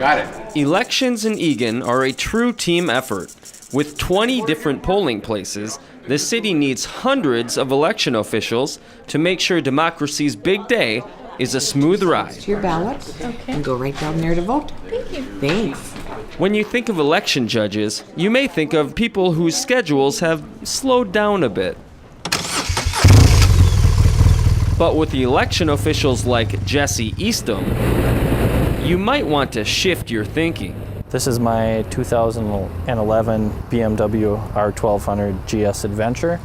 Got it. Elections in Eagan are a true team effort. With 20 different polling places, the city needs hundreds of election officials to make sure democracy's big day is a smooth ride. Your ballot, and go right down there to vote. Thank you. Thanks. When you think of election judges, you may think of people whose schedules have slowed down a bit. But with the election officials like Jesse Eastham, you might want to shift your thinking. This is my 2011 BMW R1200 GS Adventure.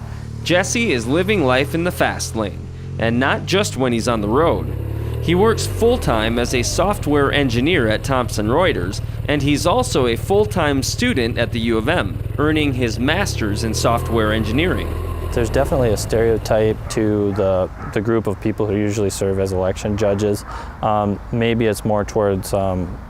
Jesse is living life in the fast lane, and not just when he's on the road. He works full-time as a software engineer at Thomson Reuters, and he's also a full-time student at the U of M, earning his master's in software engineering. There's definitely a stereotype to the group of people who usually serve as election judges. Maybe it's more towards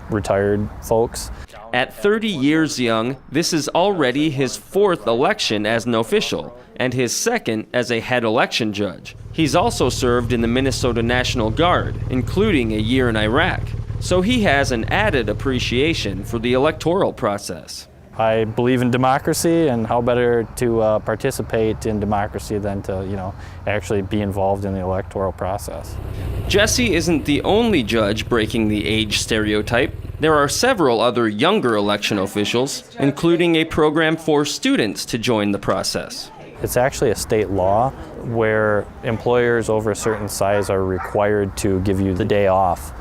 retired folks. At 30 years young, this is already his fourth election as an official, and his second as a head election judge. He's also served in the Minnesota National Guard, including a year in Iraq, so he has an added appreciation for the electoral process. I believe in democracy, and how better to participate in democracy than to, actually be involved in the electoral process. Jesse isn't the only judge breaking the age stereotype. There are several other younger election officials, including a program for students to join the process. It's actually a state law where employers over a certain size are required to give you the day off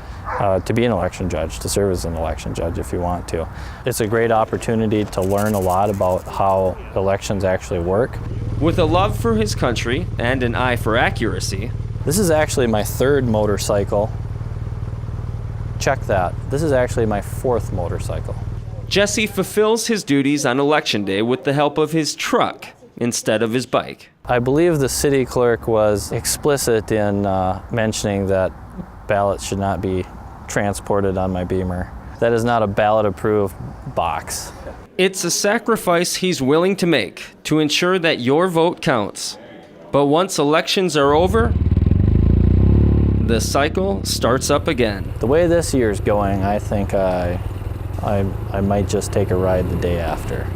to be an election judge, to serve as an election judge if you want to. It's a great opportunity to learn a lot about how elections actually work. With a love for his country and an eye for accuracy. This is actually my third motorcycle. Check that. This is actually my fourth motorcycle. Jesse fulfills his duties on Election Day with the help of his truck instead of his bike. I believe the city clerk was explicit in mentioning that ballots should not be transported on my Beamer. That is not a ballot-approved box. It's a sacrifice he's willing to make to ensure that your vote counts. But once elections are over, the cycle starts up again. The way this year's going, I think I might just take a ride the day after.